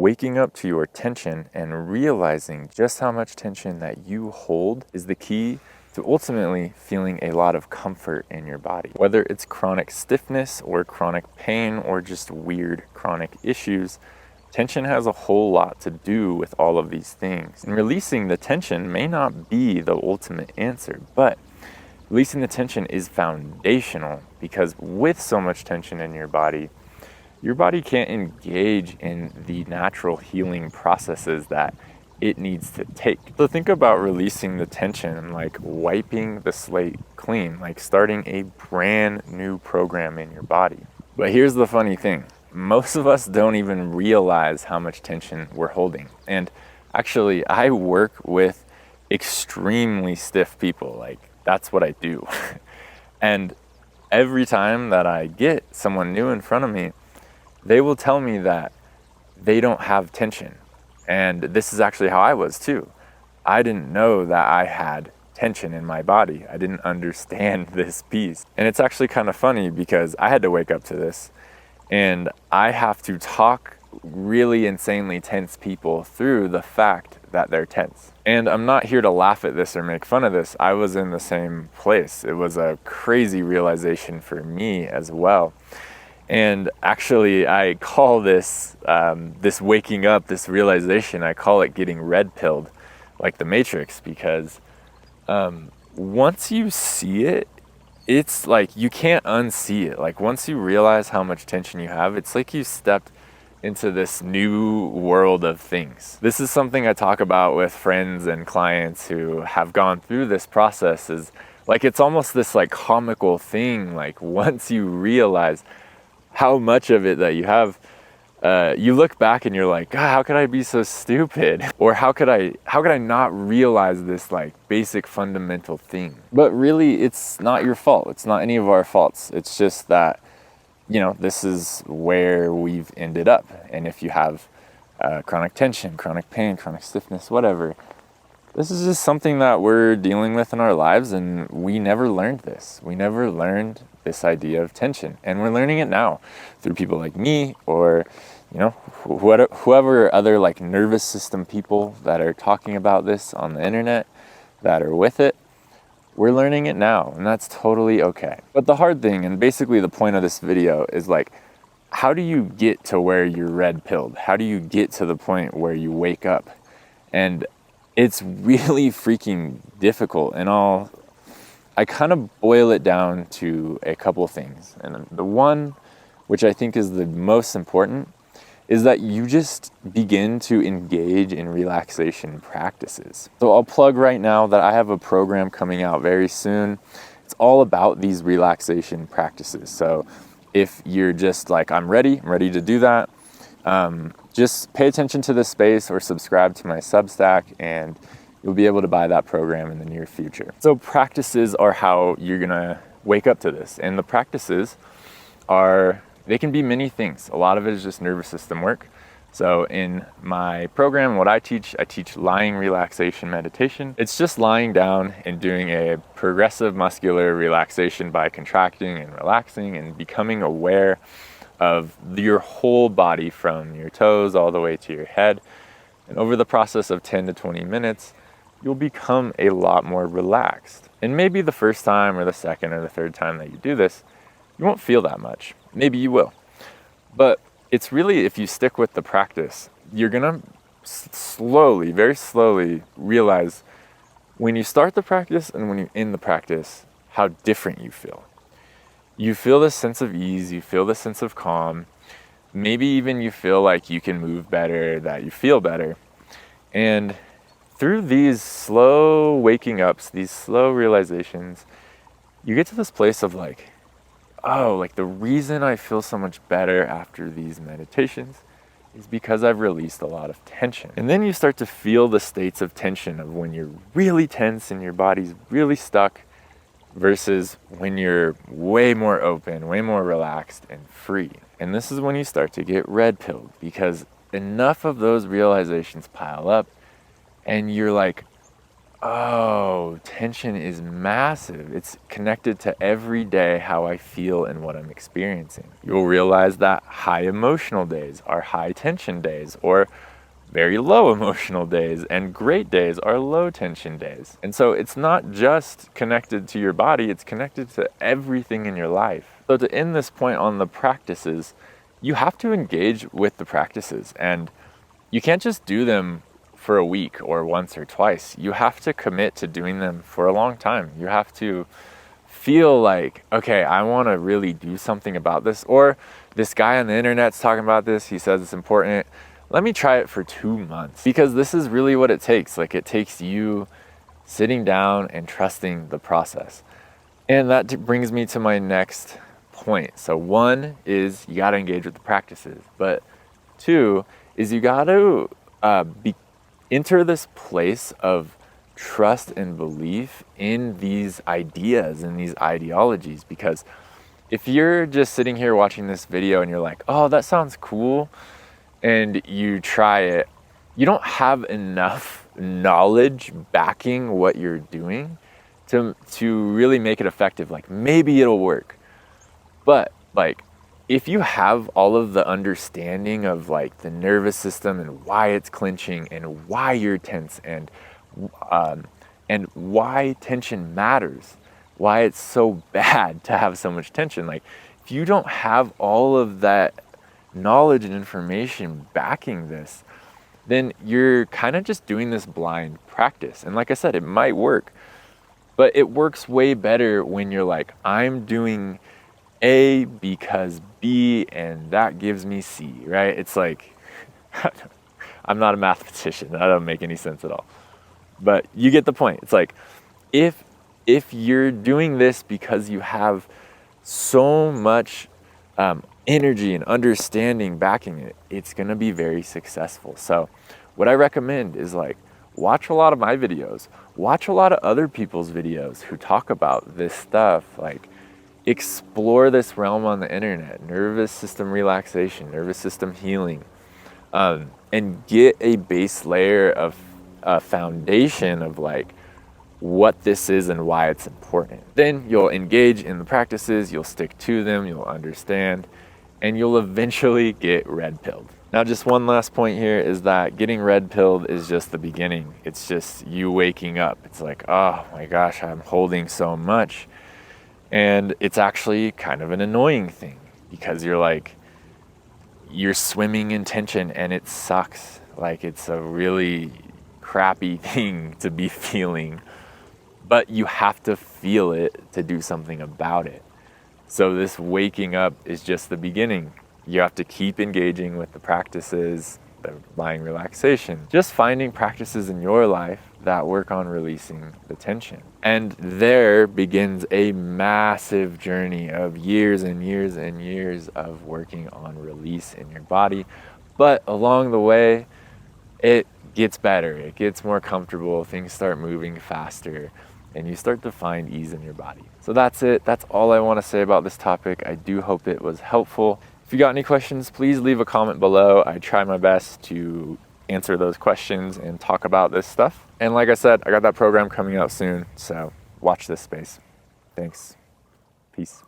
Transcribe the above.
Waking up to your tension and realizing just how much tension that you hold is the key to ultimately feeling a lot of comfort in your body. Whether it's chronic stiffness or chronic pain or just weird chronic issues, tension has a whole lot to do with all of these things. And releasing the tension may not be the ultimate answer, but releasing the tension is foundational, because with so much tension in your body can't engage in the natural healing processes that it needs to take. So think about releasing the tension like wiping the slate clean, like starting a brand new program in your body. But here's the funny thing. Most of us don't even realize how much tension we're holding. And actually, I work with extremely stiff people. Like, that's what I do. And every time that I get someone new in front of me, they will tell me that they don't have tension. And this is actually how I was too. I didn't know that I had tension in my body. I didn't understand this piece. And it's actually kind of funny because I had to wake up to this, and I have to talk really insanely tense people through the fact that they're tense. And I'm not here to laugh at this or make fun of this. I was in the same place. It was a crazy realization for me as well. And actually, I call this, this waking up, this realization, I call it getting red-pilled, like the Matrix, because once you see it, it's like you can't unsee it. Like once you realize how much tension you have, it's like you stepped into this new world of things. This is something I talk about with friends and clients who have gone through this process. Is like, it's almost this like comical thing. Like once you realize how much of it that you have, you look back and you're like, God, how could I be so stupid? Or how could I not realize this like basic fundamental thing? But really, it's not your fault. It's not any of our faults. It's just that, you know, this is where we've ended up. And if you have chronic tension, chronic pain, chronic stiffness, whatever, this is just something that we're dealing with in our lives, and we never learned this. We never learned this idea of tension, and we're learning it now through people like me, or you know, whoever other like nervous system people that are talking about this on the internet that are with it. We're learning it now, and that's totally okay. But the hard thing, and basically the point of this video, is like, how do you get to where you're red-pilled? How do you get to the point where you wake up? And it's really freaking difficult, and I kind of boil it down to a couple things. And the one, which I think is the most important, is that you just begin to engage in relaxation practices. So I'll plug right now that I have a program coming out very soon. It's all about these relaxation practices. So if you're just like, I'm ready to do that, just pay attention to this space or subscribe to my Substack, and you'll be able to buy that program in the near future. So practices are how you're gonna wake up to this. And the practices they can be many things. A lot of it is just nervous system work. So in my program, what I teach lying relaxation meditation. It's just lying down and doing a progressive muscular relaxation by contracting and relaxing and becoming aware of your whole body from your toes all the way to your head. And over the process of 10 to 20 minutes, you'll become a lot more relaxed. And maybe the first time or the second or the third time that you do this, you won't feel that much. Maybe you will. But it's really, if you stick with the practice, you're gonna slowly, very slowly realize when you start the practice and when you're in the practice, how different you feel. You feel this sense of ease, you feel this sense of calm. Maybe even you feel like you can move better, that you feel better. And through these slow waking ups, these slow realizations, you get to this place of like, oh, like the reason I feel so much better after these meditations is because I've released a lot of tension. And then you start to feel the states of tension of when you're really tense and your body's really stuck versus when you're way more open, way more relaxed and free. And this is when you start to get red-pilled, because enough of those realizations pile up and you're like, oh, tension is massive. It's connected to every day how I feel and what I'm experiencing. You'll realize that high emotional days are high tension days, or very low emotional days, and great days are low tension days. And so it's not just connected to your body, it's connected to everything in your life. So to end this point on the practices, you have to engage with the practices, and you can't just do them for a week or once or twice. You have to commit to doing them for a long time. You have to feel like, okay, I want to really do something about this, or this guy on the internet's talking about this, he says it's important. Let me try it for 2 months, because this is really what it takes. Like, it takes you sitting down and trusting the process. And that brings me to my next point. So 1 is you got to engage with the practices, but 2 is you got to enter this place of trust and belief in these ideas and these ideologies. Because if you're just sitting here watching this video and you're like, oh, that sounds cool, and you try it, you don't have enough knowledge backing what you're doing to really make it effective. Like, maybe it'll work, but like, if you have all of the understanding of like the nervous system and why it's clenching and why you're tense, and why tension matters, why it's so bad to have so much tension, like, if you don't have all of that knowledge and information backing this, then you're kind of just doing this blind practice. And like I said, it might work, but it works way better when you're like, I'm doing A because B, and that gives me C, right? It's like, I'm not a mathematician. That doesn't make any sense at all. But you get the point. It's like, if you're doing this because you have so much energy and understanding backing it, it's gonna be very successful. So what I recommend is, like, watch a lot of my videos, watch a lot of other people's videos who talk about this stuff, like, explore this realm on the internet, nervous system relaxation, nervous system healing, and get a base layer of a foundation of like what this is and why it's important. Then you'll engage in the practices, you'll stick to them, you'll understand, and you'll eventually get red pilled. Now, just one last point here is that getting red pilled is just the beginning. It's just you waking up. It's like, oh my gosh, I'm holding so much. And it's actually kind of an annoying thing, because you're swimming in tension and it sucks. Like, it's a really crappy thing to be feeling, but you have to feel it to do something about it. So this waking up is just the beginning. You have to keep engaging with the practices, the lying relaxation, just finding practices in your life that work on releasing the tension. And there begins a massive journey of years and years and years of working on release in your body. But along the way, it gets better, it gets more comfortable, things start moving faster, and you start to find ease in your body. So that's it. That's all I want to say about this topic. I do hope it was helpful. If you got any questions, please leave a comment below. I try my best to answer those questions and talk about this stuff. And like I said, I got that program coming out soon, so watch this space. Thanks. Peace.